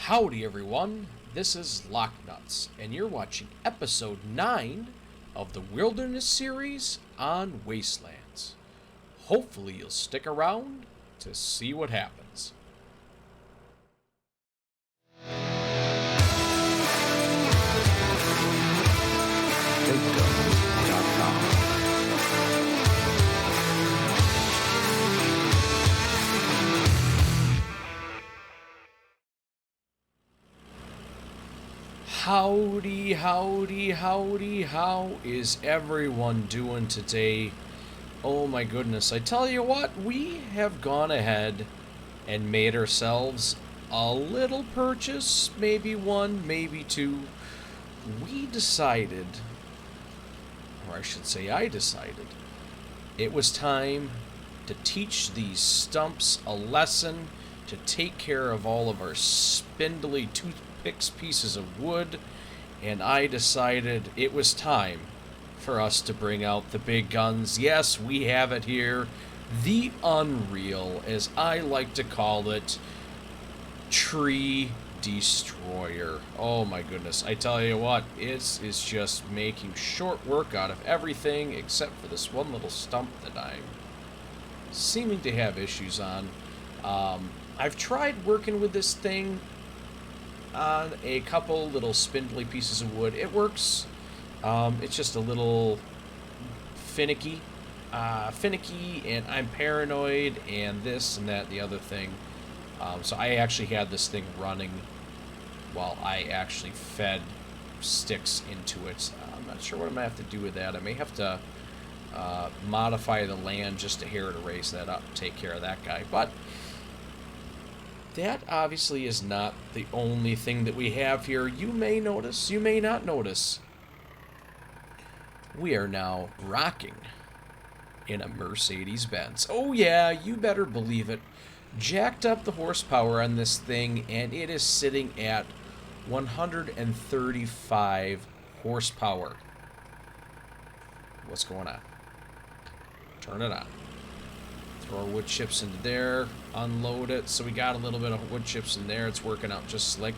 Howdy everyone, this is LockNutz, and you're watching episode 9 of the Wilderness series on Wastelands. Hopefully you'll stick around to see what happens. Howdy, howdy, howdy, how is everyone doing today? Oh my goodness, I tell you what, we have gone ahead and made ourselves a little purchase, maybe one, maybe two. We decided, or I should say I decided, it was time to teach these stumps a lesson, to take care of all of our spindly toothpicks pieces of wood, and I decided it was time for us to bring out the big guns. Yes, we have it here, the Unreal, as I like to call it, Tree Destroyer. Oh my goodness, I tell you what, it is just making short work out of everything except for this one little stump that I'm seeming to have issues on. I've tried working with this thing on a couple little spindly pieces of wood. It works. It's just a little finicky, and I'm paranoid, and this and that, and the other thing. So I actually had this thing running while I actually fed sticks into it. I'm not sure what I'm going to have to do with that. I may have to modify the land just a hair to raise that up, take care of that guy. But that obviously is not the only thing that we have here. You may notice, you may not notice, we are now rocking in a Mercedes-Benz. Oh yeah, you better believe it. Jacked up the horsepower on this thing, and it is sitting at 135 horsepower. What's going on? Turn it on. Throw our wood chips into there, unload it. So we got a little bit of wood chips in there. It's working out just slick.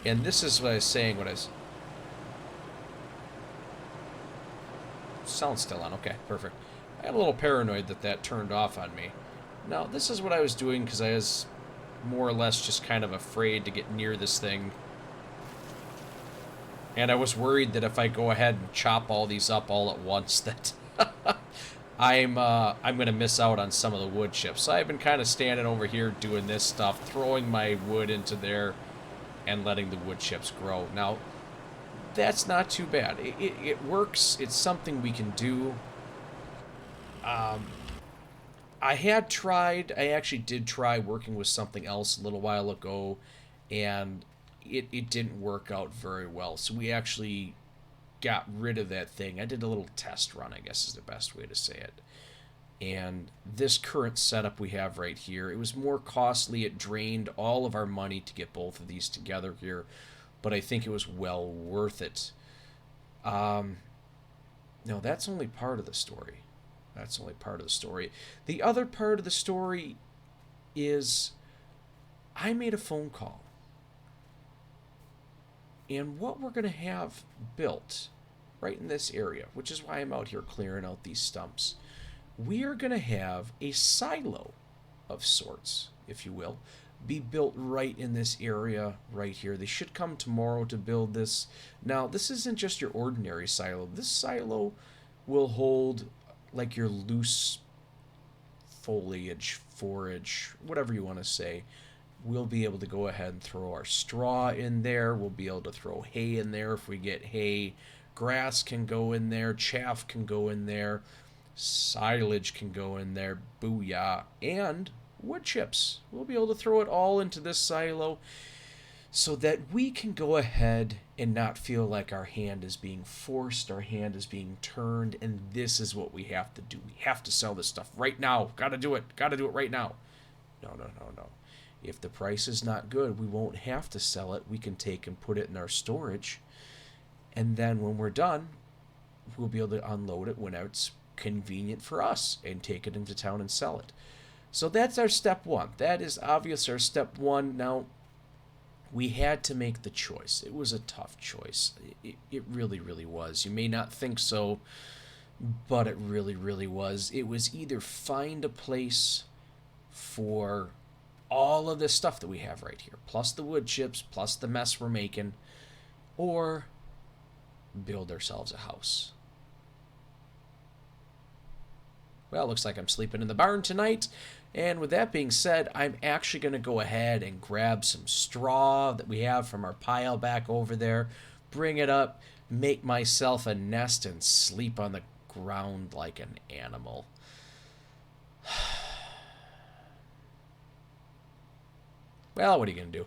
And this is what I was saying. Sound's still on. Okay, perfect. I got a little paranoid that turned off on me. Now, this is what I was doing because I was more or less just kind of afraid to get near this thing. And I was worried that if I go ahead and chop all these up all at once, that I'm going to miss out on some of the wood chips. So I've been kind of standing over here doing this stuff, throwing my wood into there and letting the wood chips grow. Now, that's not too bad. It works. It's something we can do. I actually did try working with something else a little while ago, and it didn't work out very well. So we actually got rid of that thing. I did a little test run, I guess is the best way to say it. And this current setup we have right here, it was more costly. It drained all of our money to get both of these together here, but I think it was well worth it. No, that's only part of the story. That's only part of the story. The other part of the story is I made a phone call. And what we're going to have built right in this area, which is why I'm out here clearing out these stumps, we are going to have a silo of sorts, if you will, be built right in this area right here. They should come tomorrow to build this. Now, this isn't just your ordinary silo. This silo will hold like your loose foliage, forage, whatever you want to say. We'll be able to go ahead and throw our straw in there. We'll be able to throw hay in there if we get hay. Grass can go in there. Chaff can go in there. Silage can go in there. Booyah. And wood chips. We'll be able to throw it all into this silo so that we can go ahead and not feel like our hand is being forced, our hand is being turned, and this is what we have to do. We have to sell this stuff right now. Gotta do it. Gotta do it right now. No. If the price is not good, we won't have to sell it. We can take and put it in our storage, and then when we're done, we'll be able to unload it when it's convenient for us and take it into town and sell it. So that's our step one. That is obvious our step one. Now, we had to make the choice. It was a tough choice. It really, really was. You may not think so, but it really, really was. It was either find a place for all of this stuff that we have right here, plus the wood chips, plus the mess we're making, or build ourselves a house. Well, looks like I'm sleeping in the barn tonight. And with that being said, I'm actually going to go ahead and grab some straw that we have from our pile back over there, bring it up, make myself a nest, and sleep on the ground like an animal. Well, what are you going to do?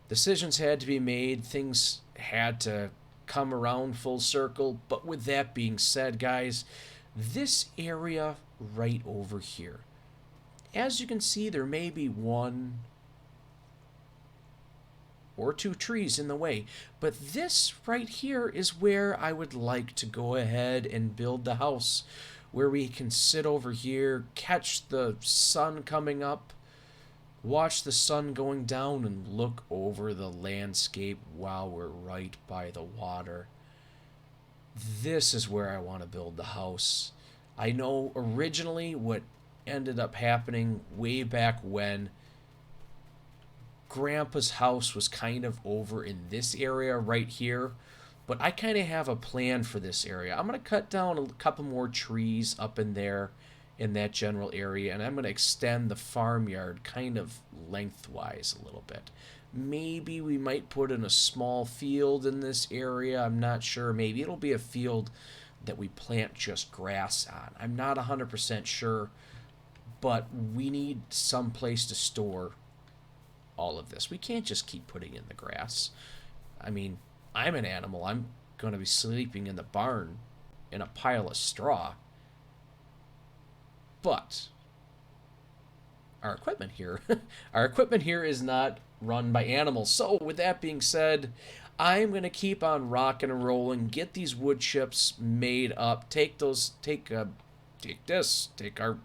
Decisions had to be made. Things had to come around full circle. But with that being said, guys, this area right over here, as you can see, there may be one or two trees in the way, but this right here is where I would like to go ahead and build the house, where we can sit over here, catch the sun coming up, watch the sun going down, and look over the landscape while we're right by the water. This is where I want to build the house. I know originally what ended up happening way back when, Grandpa's house was kind of over in this area right here, but I kind of have a plan for this area. I'm going to cut down a couple more trees up in there in that general area, and I'm going to extend the farmyard kind of lengthwise a little bit. Maybe we might put in a small field in this area. I'm not sure. Maybe it'll be a field that we plant just grass on. I'm not 100% sure, but we need some place to store all of this. We can't just keep putting in the grass. I mean, I'm an animal. I'm going to be sleeping in the barn in a pile of straw. But our equipment here, our equipment here is not run by animals. So with that being said, I'm going to keep on rocking and rolling, get these wood chips made up, take our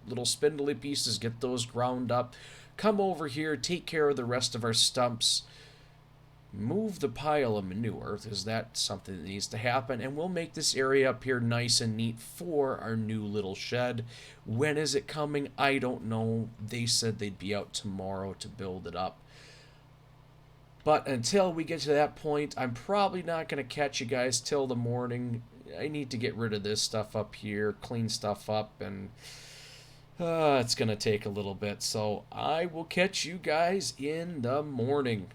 little spindly pieces, get those ground up, come over here, take care of the rest of our stumps, move the pile of manure, because that's something that needs to happen, and we'll make this area up here nice and neat for our new little shed. When is it coming? I don't know. They said they'd be out tomorrow to build it up. But until we get to that point, I'm probably not going to catch you guys till the morning. I need to get rid of this stuff up here, clean stuff up, and it's going to take a little bit. So I will catch you guys in the morning.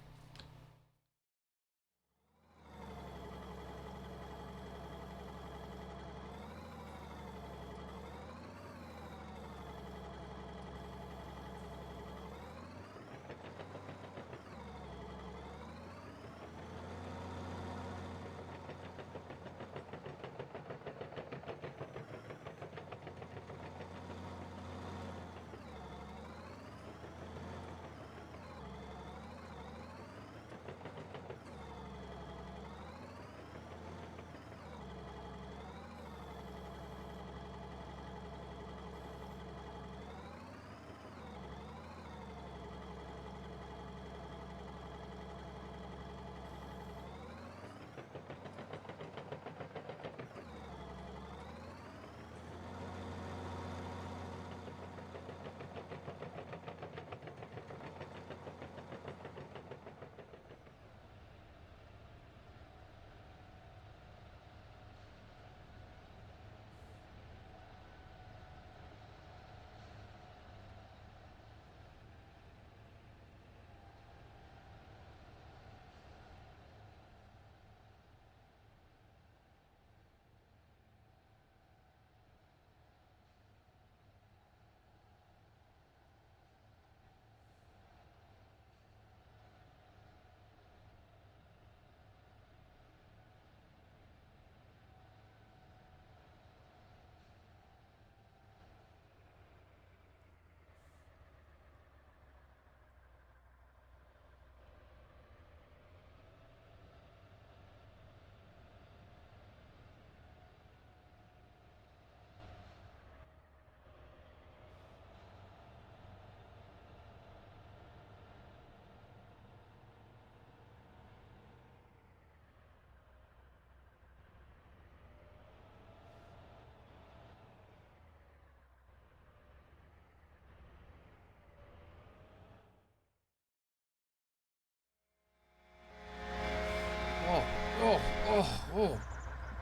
Oh,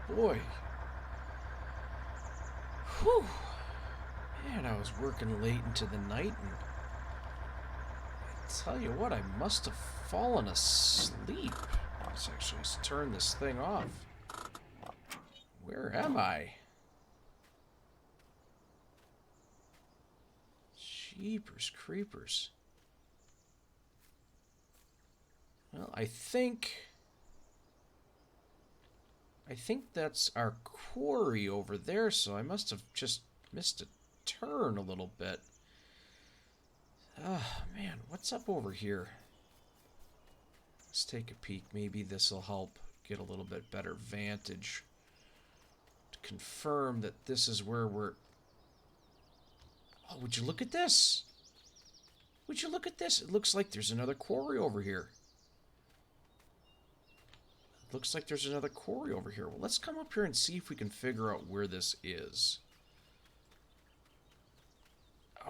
boy. Whew. Man, I was working late into the night, and I tell you what, I must have fallen asleep. Let's actually turn this thing off. Where am I? Jeepers creepers. Well, I think that's our quarry over there, so I must have just missed a turn a little bit. Oh, man, what's up over here? Let's take a peek. Maybe this will help get a little bit better vantage to confirm that this is where we're... Oh, would you look at this? Would you look at this? It looks like there's another quarry over here. Looks like there's another quarry over here. Well, let's come up here and see if we can figure out where this is.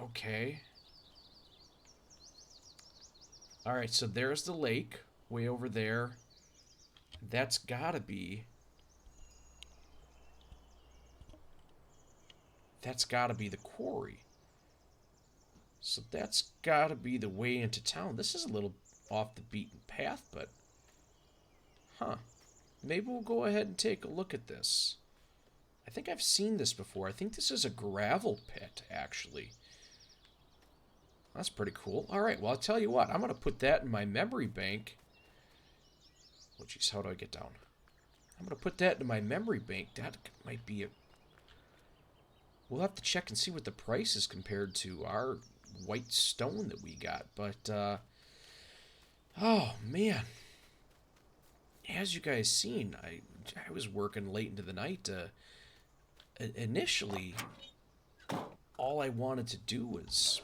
Okay. Alright, so there's the lake, way over there. That's gotta be... That's gotta be the quarry. So that's gotta be the way into town. This is a little off the beaten path, but... Huh. Maybe we'll go ahead and take a look at this. I think I've seen this before. I think this is a gravel pit, actually. That's pretty cool. Alright, well, I'll tell you what. I'm going to put that in my memory bank. Oh, jeez, how do I get down? I'm going to put that in my memory bank. That might be a... We'll have to check and see what the price is compared to our white stone that we got. But, oh, man. As you guys seen, I was working late into the night. Initially, all I wanted to do was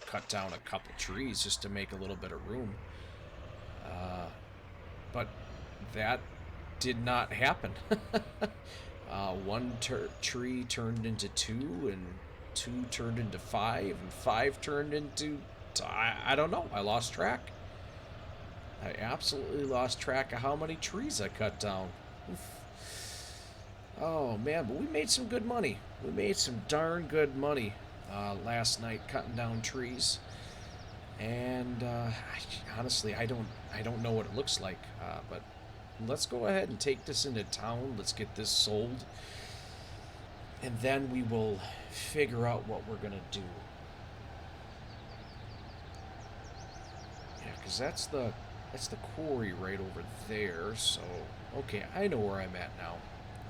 cut down a couple trees just to make a little bit of room. But that did not happen. One tree turned into two, and two turned into five, and five turned into... I don't know. I lost track. I absolutely lost track of how many trees I cut down. Oof. Oh, man, but we made some good money. We made some darn good money last night cutting down trees. And honestly, I don't know what it looks like. But let's go ahead and take this into town. Let's get this sold. And then we will figure out what we're going to do. Yeah, because that's the quarry right over there, so... Okay, I know where I'm at now.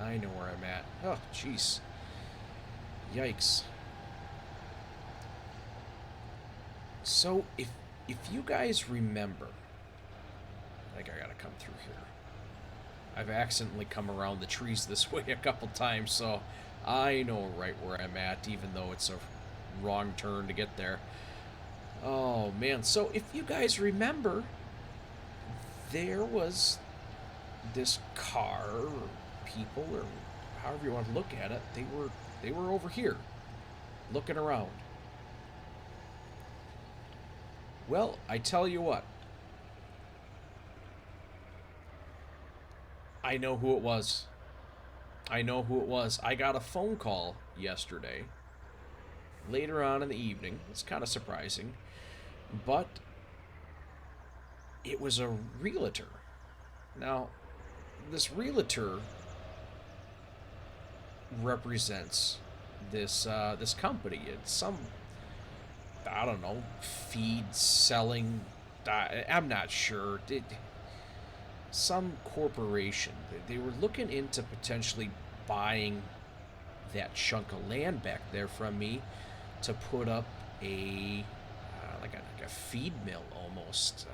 I know where I'm at. Oh, jeez. Yikes. So, if you guys remember... I think I gotta come through here. I've accidentally come around the trees this way a couple times, so I know right where I'm at, even though it's a wrong turn to get there. Oh, man. So, if you guys remember... There was this car, or people, or however you want to look at it. They were over here, looking around. Well, I tell you what. I know who it was. I know who it was. I got a phone call yesterday, later on in the evening. It's kind of surprising, but... It was a realtor. Now, this realtor represents this this company. It's some, I don't know, feed selling. I'm not sure. Some corporation. They were looking into potentially buying that chunk of land back there from me to put up a like a feed mill almost.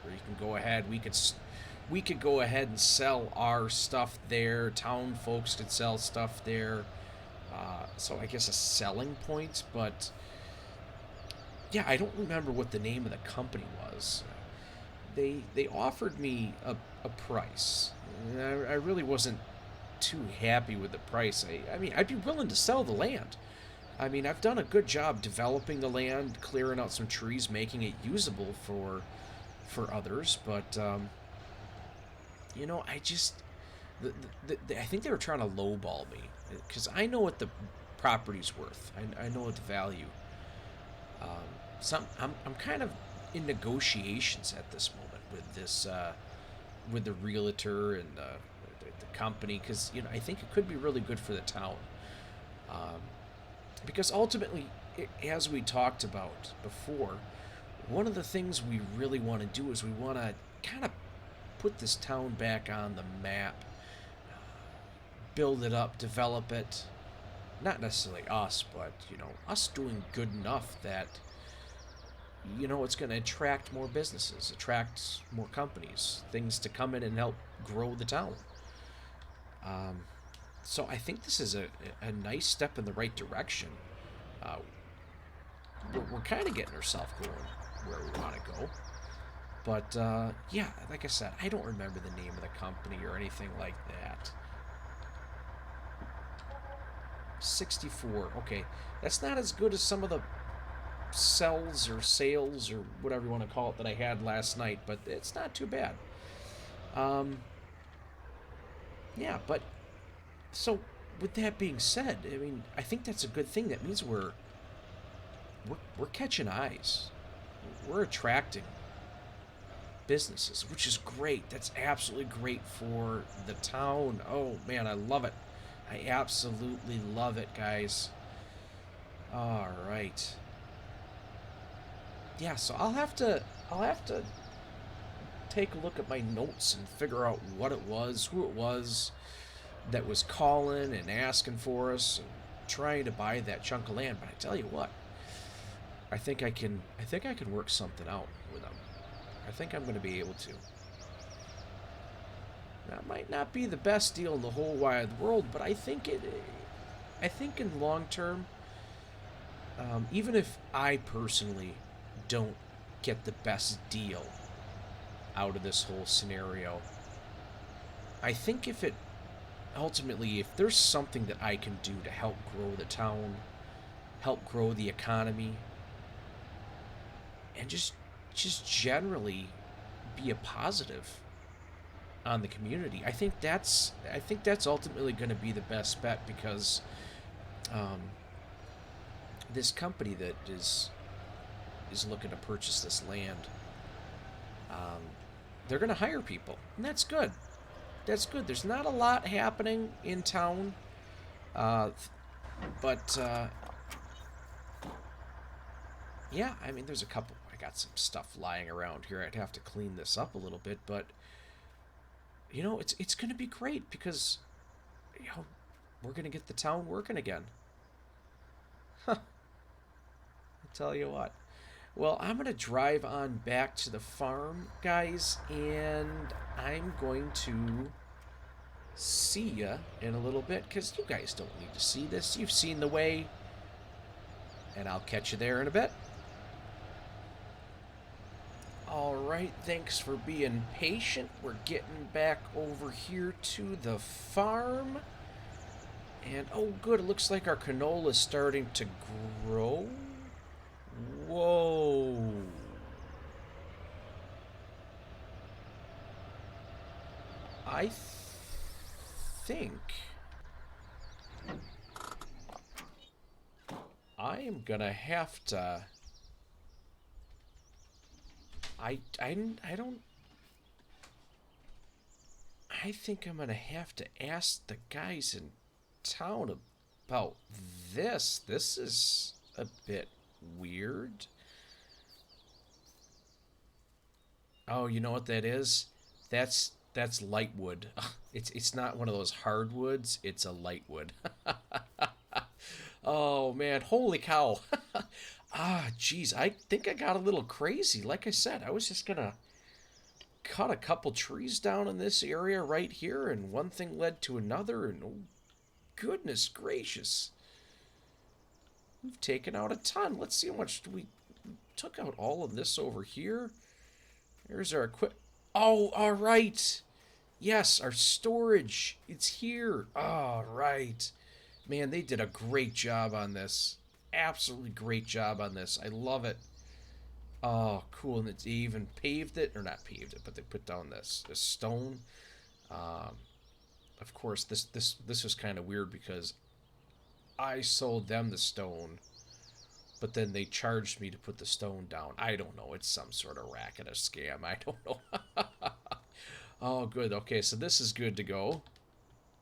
Where you can go ahead, we could go ahead and sell our stuff there. Town folks could sell stuff there. So I guess a selling point, but yeah, I don't remember what the name of the company was. They offered me a price. And I really wasn't too happy with the price. I mean, I'd be willing to sell the land. I mean, I've done a good job developing the land, clearing out some trees, making it usable for others, but You know, I think they were trying to lowball me because I know what the property's worth. I know what the value. I'm kind of in negotiations at this moment with this with the realtor and the company because I think it could be really good for the town. Um, because ultimately, as we talked about before, one of the things we really want to do is we want to kind of put this town back on the map, build it up, develop it. Not necessarily us, but us doing good enough that it's going to attract more businesses, attract more companies, things to come in and help grow the town. So I think this is a nice step in the right direction. Uh, we're kind of getting ourselves going where we want to go. But yeah, like I said, I don't remember the name of the company or anything like that. 64. Okay, that's not as good as some of the sells or sales or whatever you want to call it that I had last night, but it's not too bad. Yeah, but so with that being said, I mean, I think that's a good thing. That means we're catching eyes. We're attracting businesses, which is great. That's absolutely great for the town. Oh man, I love it. I absolutely love it, guys. All right. Yeah, so I'll have to take a look at my notes and figure out what it was, who it was that was calling and asking for us and trying to buy that chunk of land. But I tell you what, I think I can work something out with them. I think I'm going to be able to. That might not be the best deal in the whole wide world, but I think in long term, even if I personally don't get the best deal out of this whole scenario, I think if there's something that I can do to help grow the town, help grow the economy, and just generally be a positive on the community, I think that's ultimately going to be the best bet because this company that is looking to purchase this land, um, they're going to hire people, and that's good. That's good. There's not a lot happening in town, uh, but yeah, I mean, there's a couple. I got some stuff lying around here. I'd have to clean this up a little bit, but it's going to be great because you know we're going to get the town working again. I tell you what. Well, I'm going to drive on back to the farm, guys, and I'm going to see ya in a little bit because you guys don't need to see this. You've seen the way, and I'll catch you there in a bit. Alright, thanks for being patient. We're getting back over here to the farm. And, oh good, it looks like our canola's starting to grow. Whoa. I think I am gonna have to... I don't... I think I'm gonna have to ask the guys in town about this. This is a bit weird. Oh, you know what that is? That's lightwood. It's not one of those hardwoods. It's a lightwood. Oh man, holy cow! Geez, I think I got a little crazy. Like I said, I was just gonna cut a couple trees down in this area right here, and one thing led to another, and oh, goodness gracious, we've taken out a ton. Let's see how much we took out. All of this over here. There's our equip. Oh, all right. Yes, our storage. It's here. All right. Man, they did a great job on this. Absolutely great job on this. I love it. Oh, cool. And it's even paved it, or not paved it, but they put down this stone. Of course, this was kind of weird because I sold them the stone, but then they charged me to put the stone down. I don't know. It's some sort of racket, a scam. I don't know. Oh, good. Okay, so this is good to go.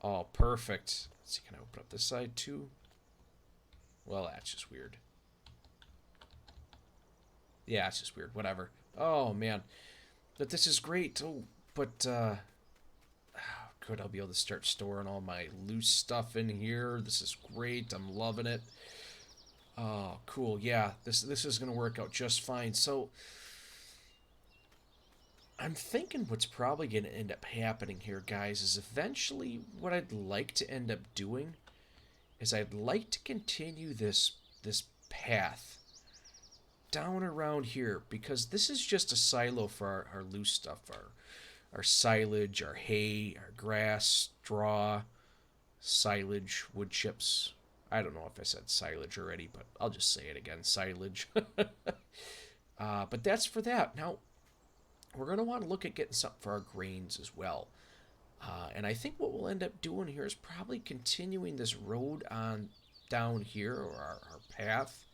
Oh, perfect. Let's see, can I open up this side too? Well, that's just weird. Yeah, it's just weird. Whatever. Oh, man. But this is great. Oh, but, good. I'll be able to start storing all my loose stuff in here. This is great. I'm loving it. Oh, cool. Yeah, this is going to work out just fine. So, I'm thinking what's probably going to end up happening here, guys, is eventually what I'd like to end up doing is I'd like to continue this path down around here, because this is just a silo for our loose stuff, our silage, our hay, our grass, straw, silage, wood chips. I don't know if I said silage already, but I'll just say it again, silage. But that's for that. Now, we're going to want to look at getting something for our grains as well. And I think what we'll end up doing here is probably continuing this road on down here, or our path.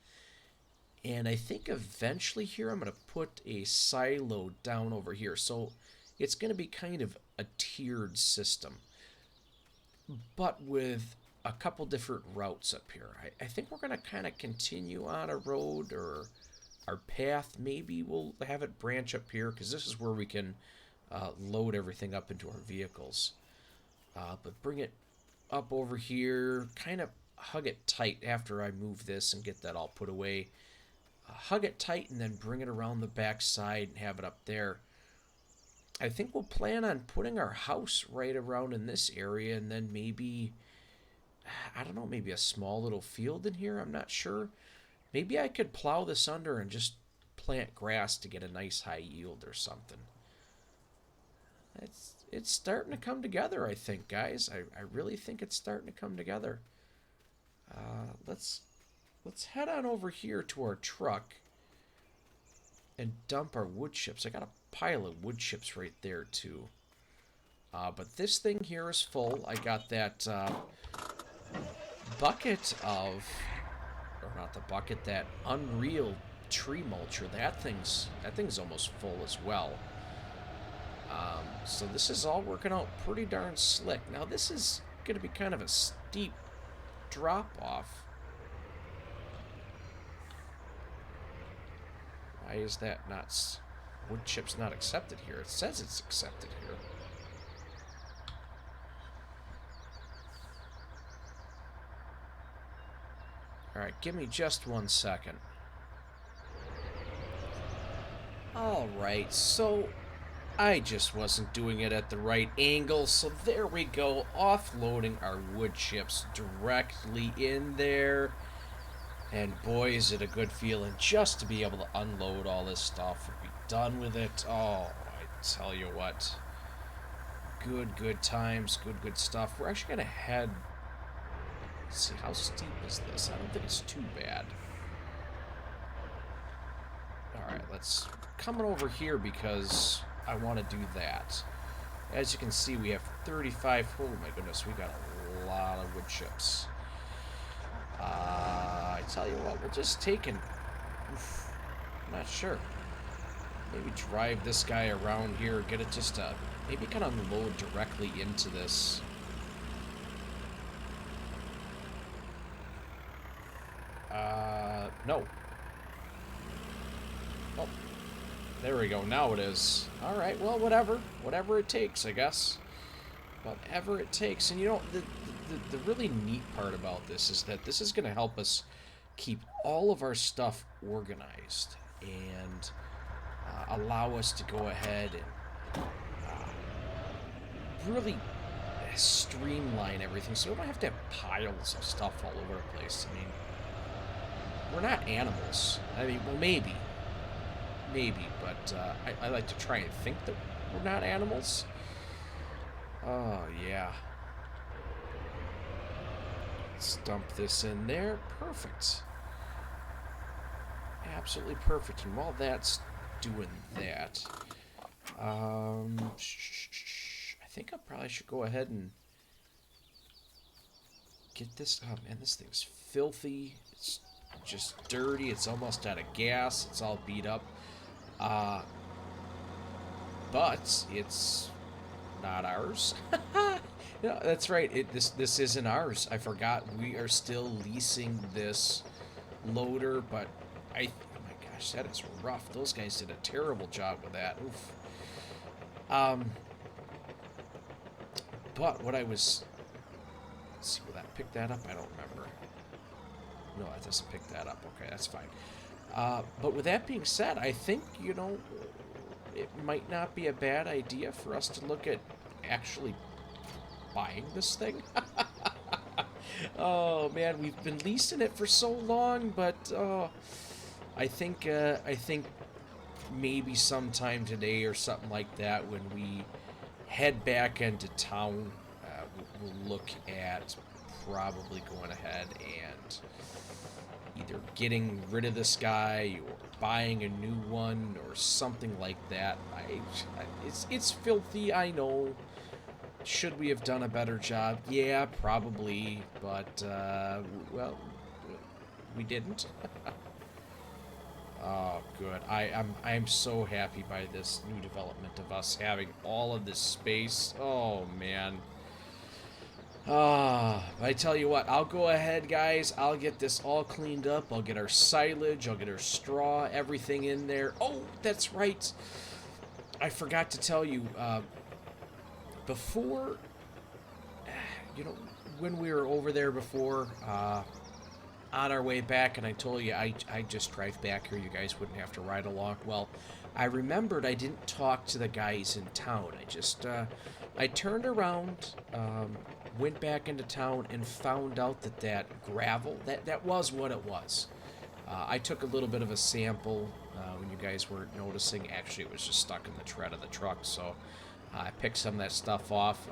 And I think eventually here I'm going to put a silo down over here. So it's going to be kind of a tiered system, but with a couple different routes up here. I think we're going to kind of continue on a road, or our path. Maybe we'll have it branch up here, because this is where we can load everything up into our vehicles. But bring it up over here, kind of hug it tight after I move this and get that all put away. Hug it tight and then bring it around the back side and have it up there. I think we'll plan on putting our house right around in this area, and then maybe, I don't know, maybe a small little field in here. I'm not sure. Maybe I could plow this under and just plant grass to get a nice high yield or something. It's starting to come together, I think, guys. I really think it's starting to come together. Let's head on over here to our truck and dump our wood chips. I got a pile of wood chips right there, too. But this thing here is full. I got that bucket of, or not the bucket, that Unreal tree mulcher. That thing's almost full as well. So this is all working out pretty darn slick. Now this is going to be kind of a steep drop off. Why is that not? Wood chips not accepted here. It says it's accepted here. Alright, give me just 1 second. Alright, so I just wasn't doing it at the right angle, so there we go, offloading our wood chips directly in there. And boy, is it a good feeling just to be able to unload all this stuff and be done with it. Oh, I tell you what. Good times, good stuff. We're actually going to head... Let's see, how steep is this? I don't think it's too bad. Alright, let's... Coming over here because I want to do that. As you can see, we have 35... Oh my goodness, we got a lot of wood chips. I tell you what, we'll just take and... Oof, I'm not sure. Maybe drive this guy around here, get it just to... Maybe kind of unload directly into this. No. Oh, there we go. Now it is. Alright, well, whatever. Whatever it takes, I guess. Whatever it takes. And you know, the really neat part about this is that this is going to help us keep all of our stuff organized and allow us to go ahead and really streamline everything so we don't have to have piles of stuff all over the place. I mean, we're not animals. I mean, well, maybe, but I like to try and think that we're not animals. Oh, yeah. Let's dump this in there. Perfect. Absolutely perfect. And while that's doing that, I think I probably should go ahead and get this. Oh man, this thing's filthy. It's just dirty. It's almost out of gas. It's all beat up. Uh, but it's not ours. No, that's right. This isn't ours. I forgot we are still leasing this loader, but oh my gosh, that is rough. Those guys did a terrible job with that. Oof. But what I was, let's see, will that pick that up? I don't remember. No, that doesn't pick that up. Okay, that's fine. But with that being said, I think, you know, it might not be a bad idea for us to look at actually buying this thing. Oh man, we've been leasing it for so long, but I think maybe sometime today or something like that, when we head back into town, we'll look at probably going ahead and either getting rid of this guy or buying a new one or something like that. It's filthy, I know. Should we have done a better job? Yeah, probably, but well, we didn't. Oh, good. I'm so happy by this new development of us having all of this space. Oh man. I tell you what, I'll go ahead, guys. I'll get this all cleaned up. I'll get our silage, I'll get our straw, everything in there. Oh, that's right. I forgot to tell you, before, you know, when we were over there before, on our way back, and I told you I just drive back here, you guys wouldn't have to ride along. Well, I remembered I didn't talk to the guys in town. I turned around, went back into town, and found out that gravel, that was what it was. I took a little bit of a sample when you guys weren't noticing. Actually, it was just stuck in the tread of the truck, so I picked some of that stuff off.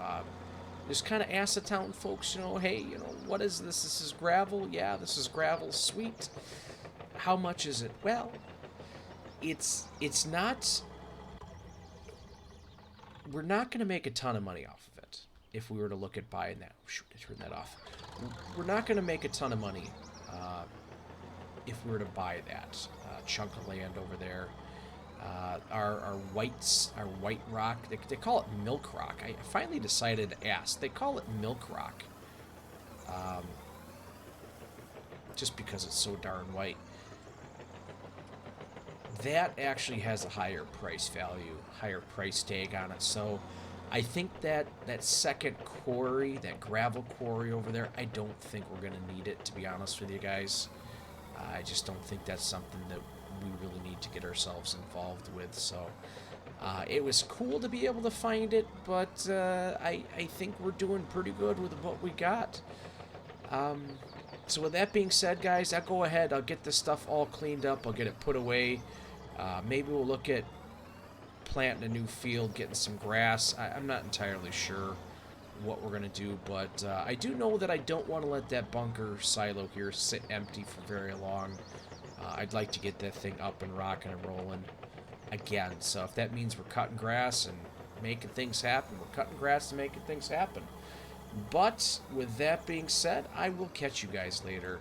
Just kind of asked the town folks, you know, hey, you know, what is this? This is gravel? Yeah, this is gravel. Sweet. How much is it? Well, it's not... We're not going to make a ton of money off of it if we were to look at buying that. Shoot, I turned that off. We're not going to make a ton of money if we were to buy that chunk of land over there. Our white rock, they call it milk rock. I finally decided to ask. They call it milk rock. Just because it's so darn white. That actually has a higher price value, higher price tag on it. So I think that second quarry, that gravel quarry over there, I don't think we're going to need it, to be honest with you guys. I just don't think that's something that we really need to get ourselves involved with. So it was cool to be able to find it, but I think we're doing pretty good with what we got. So with that being said, guys, I'll go ahead. I'll get this stuff all cleaned up. I'll get it put away. Maybe we'll look at planting a new field, getting some grass. I'm not entirely sure what we're going to do, but I do know that I don't want to let that bunker silo here sit empty for very long. I'd like to get that thing up and rocking and rolling again. So if that means we're cutting grass and making things happen, we're cutting grass and making things happen. But with that being said, I will catch you guys later,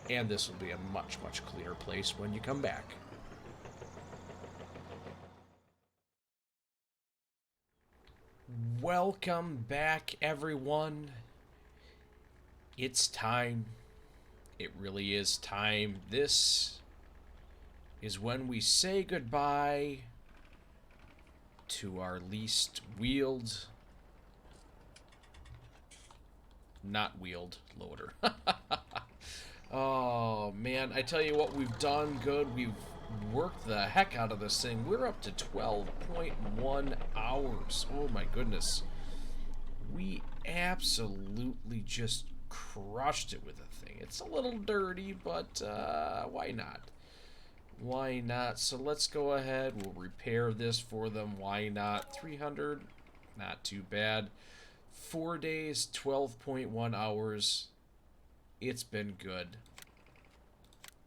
and this will be a much, much clearer place when you come back. Welcome back, everyone. It's time. It really is time. This is when we say goodbye to our leased wheeled, not wheeled loader. Oh man, I tell you what, we've done good. We've worked the heck out of this thing. We're up to 12.1 hours. Oh my goodness. We absolutely just crushed it with the thing. It's a little dirty, but why not? Why not? So let's go ahead. We'll repair this for them. Why not? 300. Not too bad. 4 days, 12.1 hours. It's been good.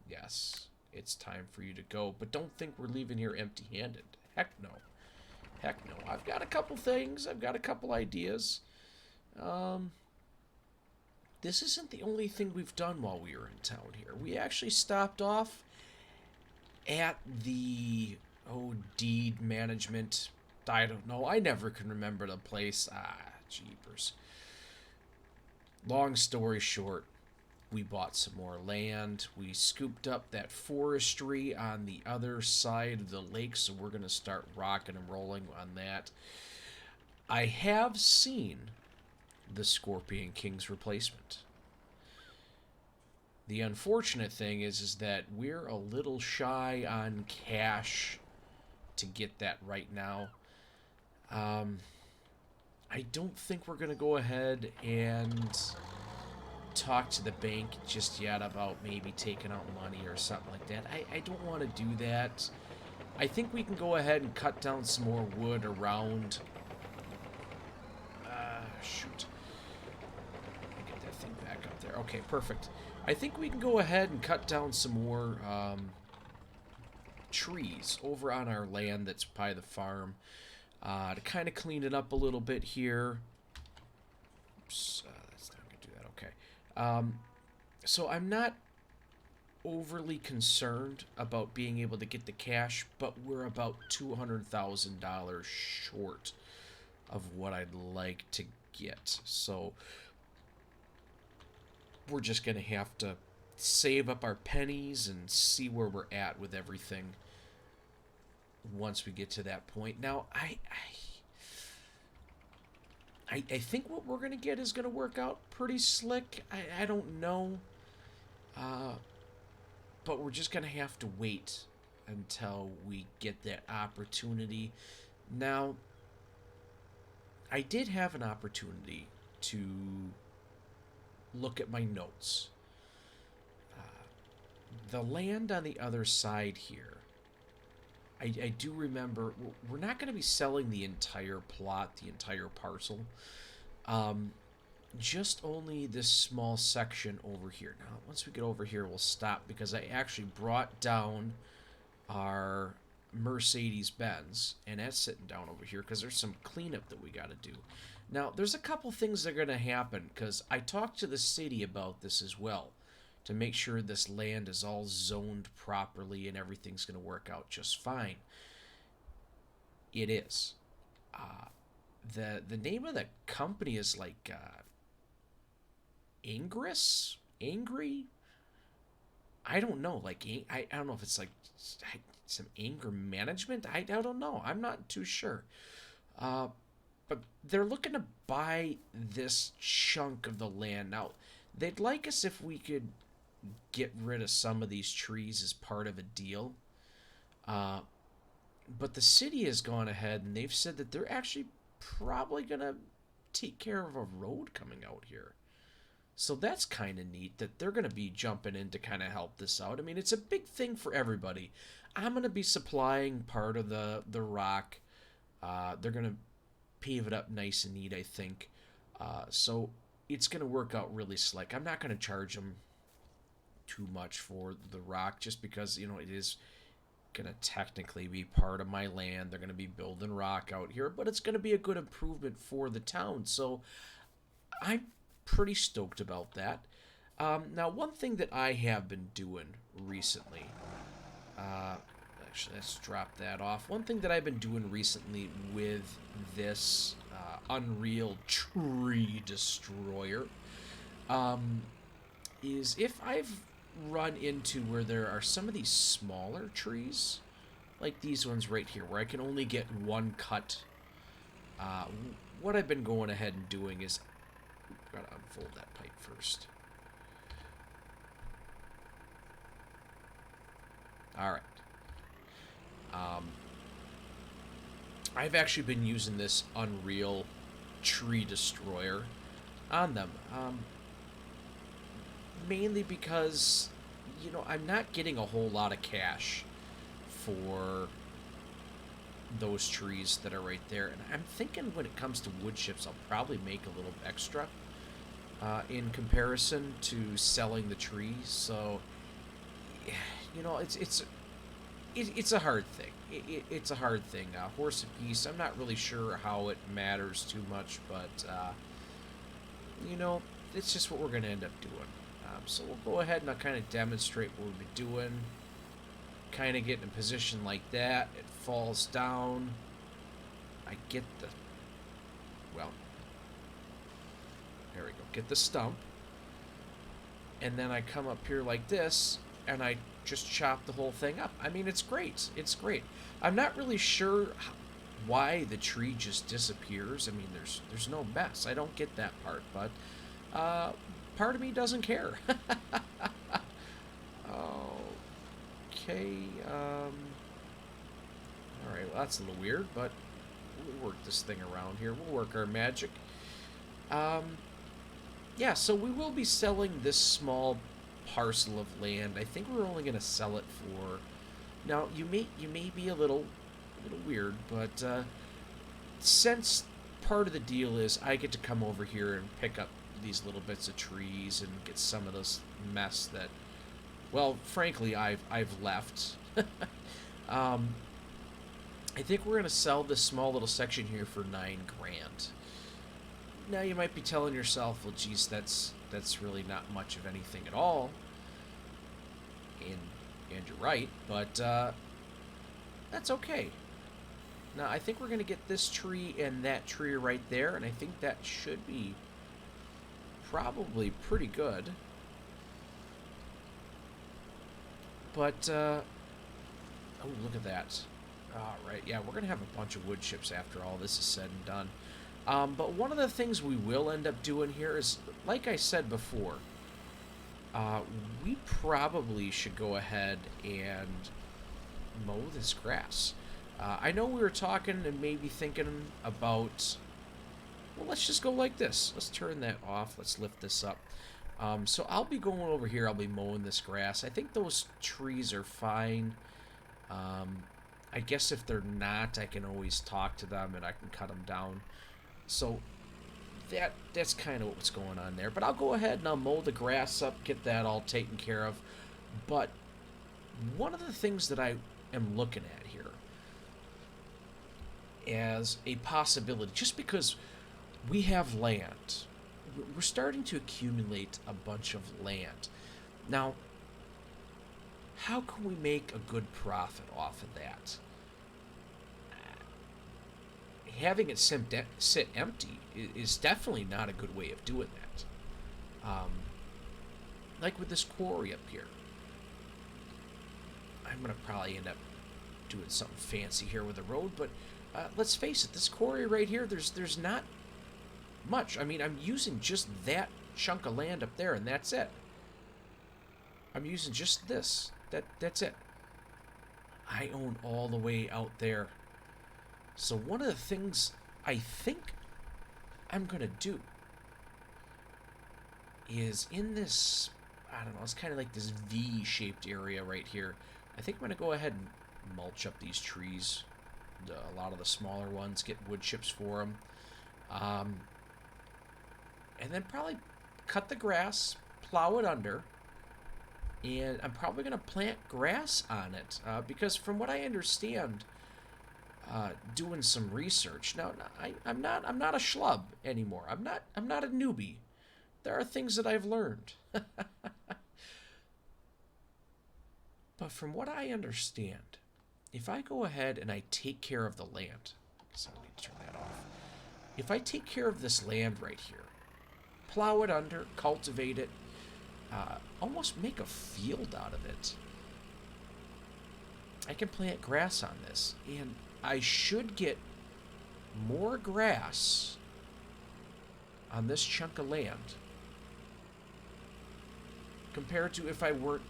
Yes, it's time for you to go. But don't think we're leaving here empty-handed. Heck no. Heck no. I've got a couple things. I've got a couple ideas. This isn't the only thing we've done while we were in town here. We actually stopped off at the deed management. I don't know. I never can remember the place. Jeepers. Long story short, we bought some more land. We scooped up that forestry on the other side of the lake, so we're going to start rocking and rolling on that. I have seen the Scorpion King's replacement. The unfortunate thing is that we're a little shy on cash to get that right now. I don't think we're going to go ahead and talk to the bank just yet about maybe taking out money or something like that. I don't want to do that. I think we can go ahead and cut down some more wood around. Shoot. Get that thing back up there. Okay, perfect. I think we can go ahead and cut down some more trees over on our land that's by the farm to kind of clean it up a little bit here. Oops, that's not going to do that. Okay. So I'm not overly concerned about being able to get the cash, but we're about $200,000 short of what I'd like to get. So we're just going to have to save up our pennies and see where we're at with everything once we get to that point. Now, I think what we're going to get is going to work out pretty slick. I don't know. But we're just going to have to wait until we get that opportunity. Now, I did have an opportunity to look at my notes. The land on the other side here, I do remember, we're not going to be selling the entire plot, the entire parcel. Just only this small section over here. Now, once we get over here, we'll stop because I actually brought down our Mercedes-Benz, and that's sitting down over here because there's some cleanup that we got to do. Now, there's a couple things that are going to happen because I talked to the city about this as well to make sure this land is all zoned properly and everything's going to work out just fine. It is. The name of the company is like Ingress? Angry? I don't know. Like, I don't know if it's like some anger management. I don't know. I'm not too sure. But they're looking to buy this chunk of the land. Now, they'd like us if we could get rid of some of these trees as part of a deal. But the city has gone ahead and they've said that they're actually probably going to take care of a road coming out here. So that's kind of neat that they're going to be jumping in to kind of help this out. I mean, it's a big thing for everybody. I'm going to be supplying part of the rock. They're going to pave it up nice and neat, I think. So it's going to work out really slick. I'm not going to charge them too much for the rock just because, you know, it is going to technically be part of my land. They're going to be building rock out here, but it's going to be a good improvement for the town. So I'm pretty stoked about that. Now, one thing that I have been doing recently, actually, let's drop that off. One thing that I've been doing recently with this Unreal Tree Destroyer is if I've run into where there are some of these smaller trees, like these ones right here, where I can only get one cut, what I've been going ahead and doing is gotta unfold that pipe first. Alright. I've actually been using this Unreal Tree Destroyer on them. Mainly because, you know, I'm not getting a whole lot of cash for those trees that are right there. And I'm thinking when it comes to wood chips, I'll probably make a little extra in comparison to selling the trees. So, you know, it's it's a hard thing. It's a hard thing. Horse apiece, I'm not really sure how it matters too much, but, you know, it's just what we're going to end up doing. So we'll go ahead and I'll kind of demonstrate what we'll be doing. Kind of get in a position like that. It falls down. I get the... Well, there we go. Get the stump. And then I come up here like this, and I just chop the whole thing up. I mean, it's great. It's great. I'm not really sure why the tree just disappears. I mean, there's no mess. I don't get that part, but part of me doesn't care. Okay. All right. Well, that's a little weird, but we'll work this thing around here. We'll work our magic. Yeah, so we will be selling this small parcel of land. I think we're only going to sell it for... Now, you may be a little weird, but since part of the deal is I get to come over here and pick up these little bits of trees and get some of this mess that, well, frankly, I've left. I think we're going to sell this small little section here for $9 grand. Now you might be telling yourself, well, geez, that's really not much of anything at all. And you're right, but that's okay. Now I think we're going to get this tree and that tree right there, and I think that should be probably pretty good. But, oh, look at that. All right, yeah, we're going to have a bunch of wood chips after all this is said and done. But one of the things we will end up doing here is, like I said before, we probably should go ahead and mow this grass. I know we were talking and maybe thinking about, well, let's just go like this. Let's turn that off. Let's lift this up. So I'll be going over here. I'll be mowing this grass. I think those trees are fine. I guess if they're not, I can always talk to them and I can cut them down. So that's kind of what's going on there. But I'll go ahead and I'll mow the grass up, get that all taken care of. But one of the things that I am looking at here as a possibility, just because we have land, we're starting to accumulate a bunch of land. Now, how can we make a good profit off of that? Having it sit empty is definitely not a good way of doing that. Like with this quarry up here. I'm going to probably end up doing something fancy here with the road, but let's face it, this quarry right here, there's not much. I mean, I'm using just that chunk of land up there, and that's it. I'm using just this. That's it. I own all the way out there. So one of the things I think I'm going to do is in this, I don't know, it's kind of like this V-shaped area right here. I think I'm going to go ahead and mulch up these trees, a lot of the smaller ones, get wood chips for them. And then probably cut the grass, plow it under, and I'm probably going to plant grass on it because from what I understand, doing some research. Now, I'm not a schlub anymore. I'm not a newbie. There are things that I've learned. But from what I understand, if I go ahead and I take care of the land, I guess I need to turn that off. If I take care of this land right here, plow it under, cultivate it, almost make a field out of it, I can plant grass on this, and I should get more grass on this chunk of land compared to if I weren't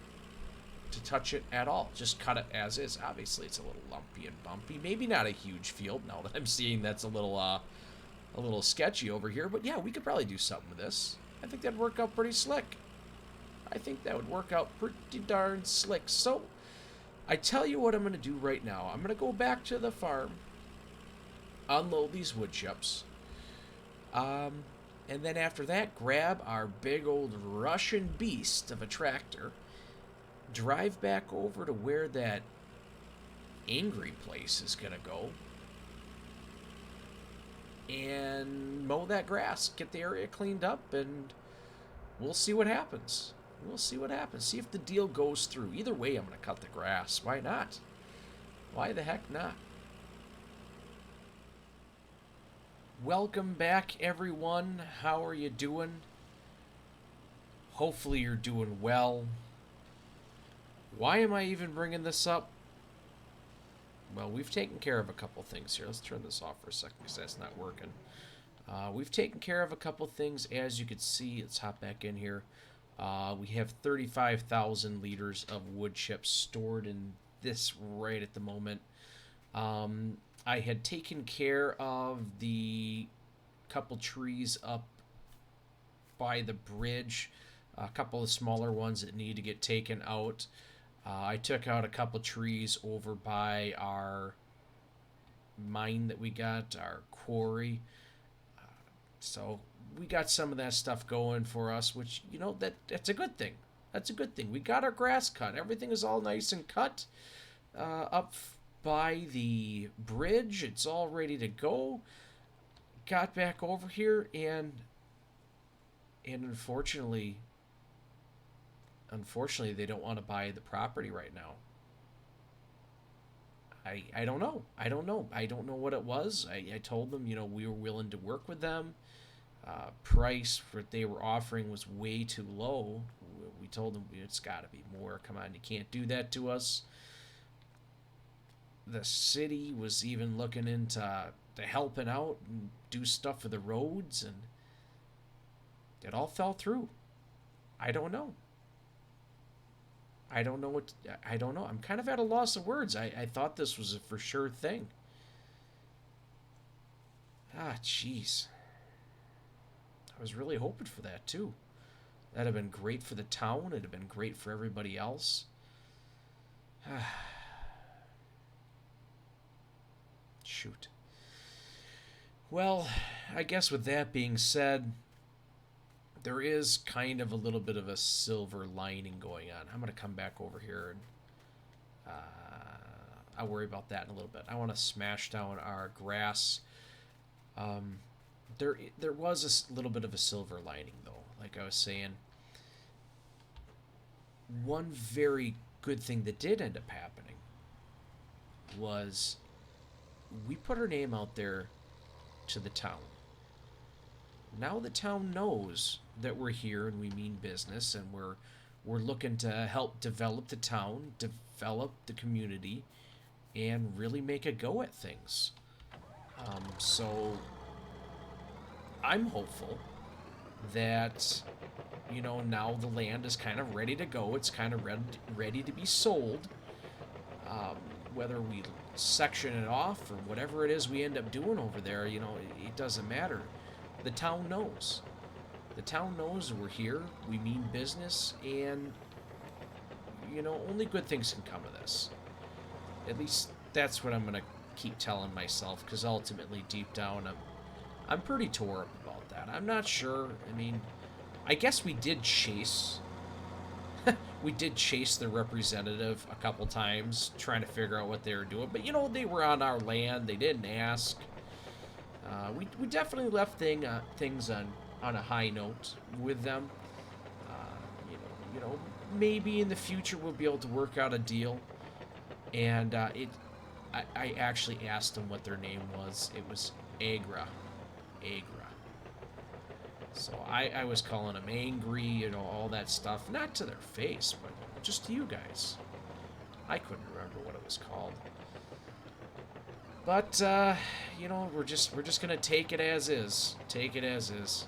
to touch it at all. Just cut it as is. Obviously, it's a little lumpy and bumpy. Maybe not a huge field now that I'm seeing that's a little sketchy over here. But yeah, we could probably do something with this. I think that'd work out pretty slick. I think that would work out pretty darn slick. So, I tell you what I'm going to do right now. I'm going to go back to the farm, unload these wood chips, and then after that, grab our big old Russian beast of a tractor, drive back over to where that angry place is going to go. And mow that grass, get the area cleaned up, and we'll see what happens. We'll see what happens. See if the deal goes through. Either way, I'm going to cut the grass. Why not? Why the heck not? Welcome back, everyone. How are you doing? Hopefully you're doing well. Why am I even bringing this up? Well, we've taken care of a couple things here. Let's turn this off for a second because that's not working. We've taken care of a couple things. As you can see, let's hop back in here. We have 35,000 liters of wood chips stored in this right at the moment. I had taken care of the couple trees up by the bridge, a couple of smaller ones that need to get taken out. I took out a couple trees over by our mine that we got, our quarry. So we got some of that stuff going for us, which, you know, that's a good thing. That's a good thing. We got our grass cut. Everything is all nice and cut up by the bridge. It's all ready to go. Got back over here, and unfortunately, they don't want to buy the property right now. I don't know. I don't know what it was. I told them, you know, we were willing to work with them. Price for what they were offering was way too low. We told them it's got to be more. Come on, you can't do that to us. The city was even looking into helping out and do stuff for the roads, and it all fell through. I don't know. I don't know. I'm kind of at a loss of words. I thought this was a for sure thing. Jeez. I was really hoping for that, too. That'd have been great for the town. It'd have been great for everybody else. Shoot. Well, I guess with that being said, there is kind of a little bit of a silver lining going on. I'm going to come back over here, and I'll worry about that in a little bit. I want to smash down our grass. There was a little bit of a silver lining, though. Like I was saying, one very good thing that did end up happening was we put our name out there to the town. Now the town knows that we're here and we mean business, and we're looking to help develop the town, develop the community, and really make a go at things. So I'm hopeful that, you know, now the land is kind of ready to go. It's kind of ready to be sold. Whether we section it off or whatever it is we end up doing over there, you know, it doesn't matter. The town knows. The town knows we're here, we mean business, and, you know, only good things can come of this. At least that's what I'm going to keep telling myself, because ultimately, deep down, I'm pretty tore up about that. I'm not sure. I mean, I guess we did chase the representative a couple times, trying to figure out what they were doing. But, you know, they were on our land. They didn't ask. We definitely left things on a high note with them. You know, maybe in the future we'll be able to work out a deal. And I actually asked them what their name was. It was Agra. So I was calling them angry, you know, all that stuff. Not to their face, but just to you guys. I couldn't remember what it was called. But, you know, we're just gonna take it as is. Take it as is.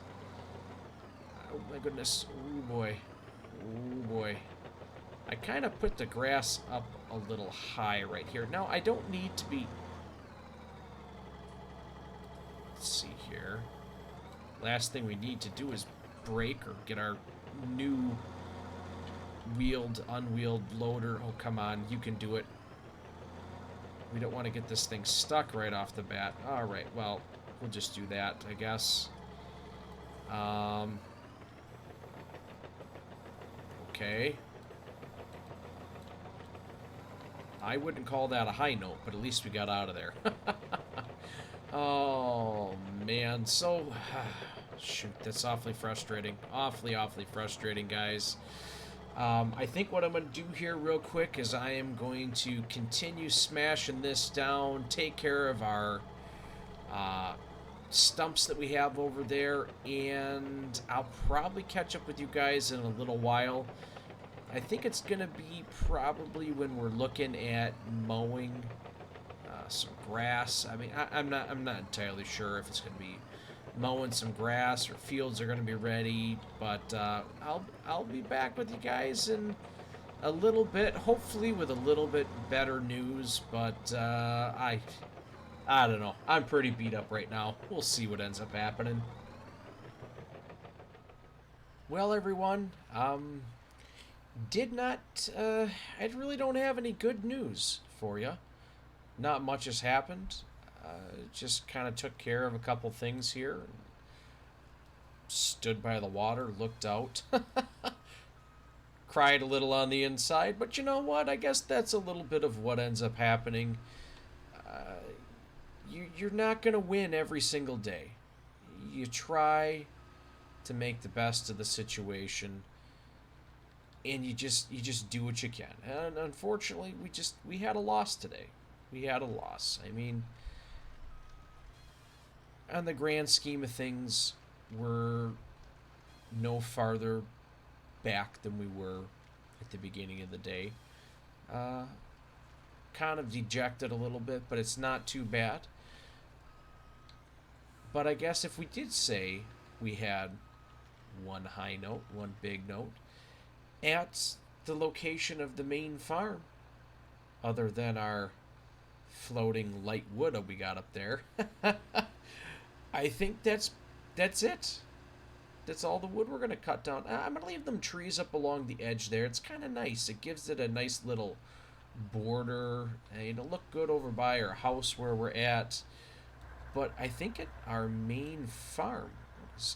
Oh my goodness. Oh boy. Oh boy. I kind of put the grass up a little high right here. Now, I don't need to be... Let's see here. Last thing we need to do is break or get our new wheeled, unwheeled loader. Oh, come on. You can do it. We don't want to get this thing stuck right off the bat. Alright, well, we'll just do that, I guess. Okay. I wouldn't call that a high note, but at least we got out of there. Oh, man. So, shoot, that's awfully frustrating. Awfully frustrating, guys. I think what I'm going to do here real quick is I am going to continue smashing this down, take care of our stumps that we have over there, and I'll probably catch up with you guys in a little while. I think it's going to be probably when we're looking at mowing some grass. I mean, I'm not entirely sure if it's going to be mowing some grass or fields are going to be ready, but I'll be back with you guys in a little bit, hopefully with a little bit better news. But I don't know. I'm pretty beat up right now. We'll see what ends up happening. Well, everyone, I really don't have any good news for you. Not much has happened. Just kind of took care of a couple things here. Stood by the water, looked out. Cried a little on the inside, but you know what? I guess that's a little bit of what ends up happening. You're not going to win every single day. You try to make the best of the situation, and you just do what you can. And unfortunately, we had a loss today. We had a loss. I mean, on the grand scheme of things, we're no farther back than we were at the beginning of the day. Kind of dejected a little bit, but it's not too bad. But I guess if we did say we had one high note, one big note, at the location of the main farm, other than our floating light wood we got up there, I think that's it. That's all the wood we're going to cut down. I'm going to leave them trees up along the edge there. It's kind of nice. It gives it a nice little border. It'll look good over by our house where we're at. But I think our main farm is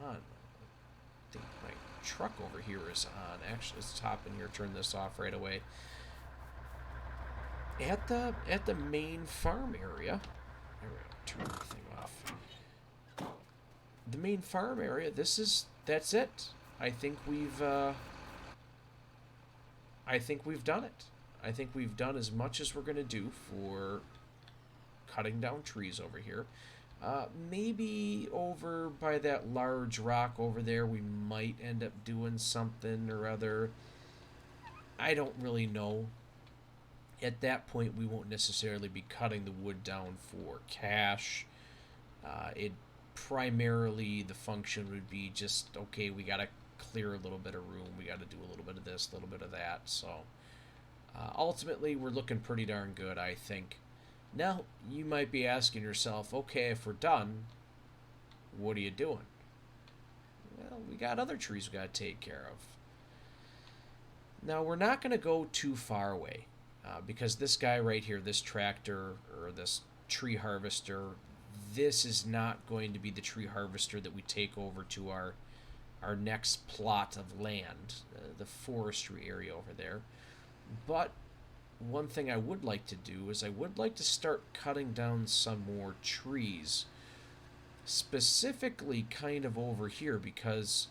on. I think my truck over here is on. Actually, let's hop in here, turn this off right away. At the main farm area, here we go, turn the thing off. The main farm area, that's it. I think we've done it. I think we've done as much as we're going to do for cutting down trees over here. Maybe over by that large rock over there, we might end up doing something or other. I don't really know. At that point, we won't necessarily be cutting the wood down for cash. Primarily, the function would be just, okay, we got to clear a little bit of room. We got to do a little bit of this, a little bit of that. So, ultimately, we're looking pretty darn good, I think. Now, you might be asking yourself, okay, if we're done, what are you doing? Well, we got other trees we got to take care of. Now, we're not going to go too far away, because this guy right here, this tractor, or this tree harvester, this is not going to be the tree harvester that we take over to our next plot of land, the forestry area over there. But one thing I would like to do is I would like to start cutting down some more trees, specifically kind of over here, because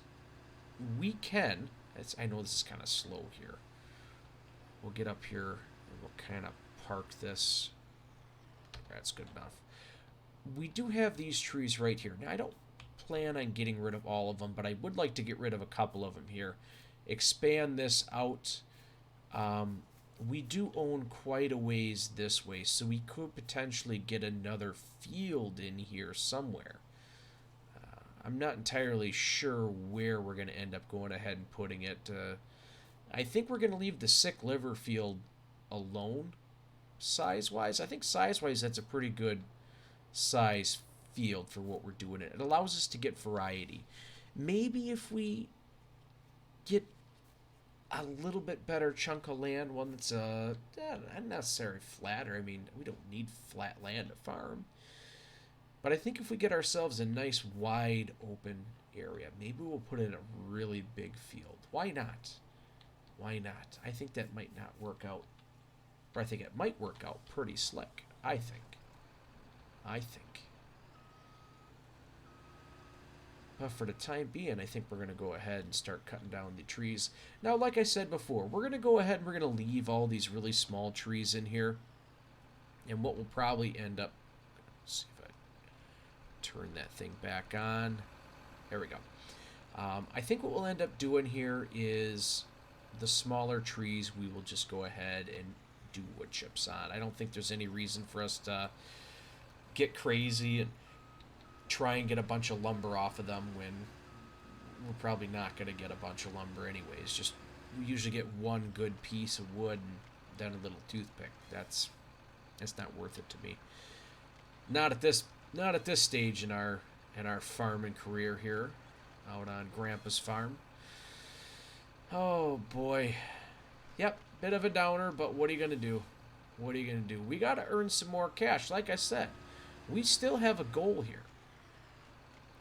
we can, I know this is kind of slow here. We'll get up here and we'll kind of park this. That's good enough. We do have these trees right here. Now, I don't plan on getting rid of all of them, but I would like to get rid of a couple of them here. Expand this out. We do own quite a ways this way, so we could potentially get another field in here somewhere. I'm not entirely sure where we're going to end up going ahead and putting it. I think we're going to leave the sick liver field alone, size-wise. I think size-wise that's a pretty good size field for what we're doing. It allows us to get variety. Maybe if we get a little bit better chunk of land, one that's not necessarily flatter. I mean, we don't need flat land to farm. But I think if we get ourselves a nice wide open area, maybe we'll put in a really big field. Why not? Why not? I think that might not work out But I think it might work out pretty slick. I think. But for the time being, I think we're going to go ahead and start cutting down the trees. Now, like I said before, we're going to go ahead and we're going to leave all these really small trees in here. And what will probably end up... Let's see if I turn that thing back on. There we go. I think what we'll end up doing here is the smaller trees we will just go ahead and do wood chips on. I don't think there's any reason for us to get crazy and try and get a bunch of lumber off of them when we're probably not going to get a bunch of lumber anyways. Just we usually get one good piece of wood and then a little toothpick. That's not worth it to me. Not at this stage in our farming career here out on Grandpa's farm. Oh boy. Yep, bit of a downer, but what are you going to do? What are you going to do? We got to earn some more cash. Like I said, we still have a goal here.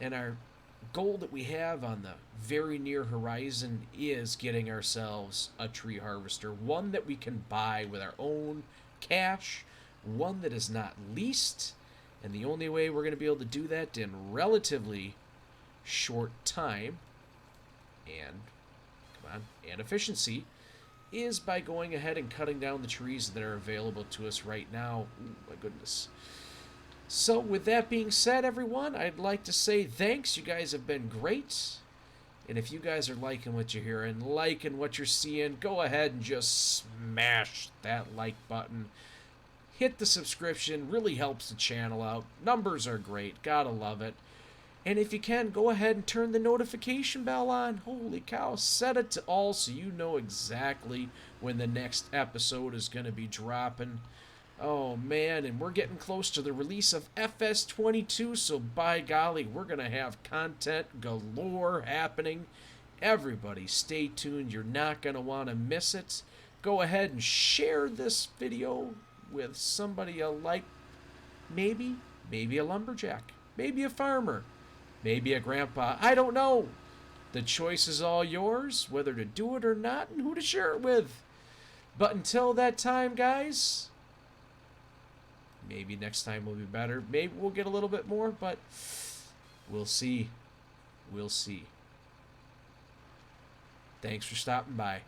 And our goal that we have on the very near horizon is getting ourselves a tree harvester. One that we can buy with our own cash. One that is not leased. And the only way we're going to be able to do that in relatively short time and efficiency is by going ahead and cutting down the trees that are available to us right now. Ooh, my goodness. So with that being said, everyone, I'd like to say thanks. You guys have been great. And if you guys are liking what you're hearing, liking what you're seeing, go ahead and just smash that like button. Hit the subscription. Really helps the channel out. Numbers are great. Gotta love it. And if you can, go ahead and turn the notification bell on. Holy cow. Set it to all so you know exactly when the next episode is going to be dropping. Oh, man, and we're getting close to the release of FS19, so by golly, we're going to have content galore happening. Everybody stay tuned. You're not going to want to miss it. Go ahead and share this video with somebody you like. Maybe a lumberjack. Maybe a farmer. Maybe a grandpa. I don't know. The choice is all yours, whether to do it or not, and who to share it with. But until that time, guys... Maybe next time will be better. Maybe we'll get a little bit more, but we'll see. We'll see. Thanks for stopping by.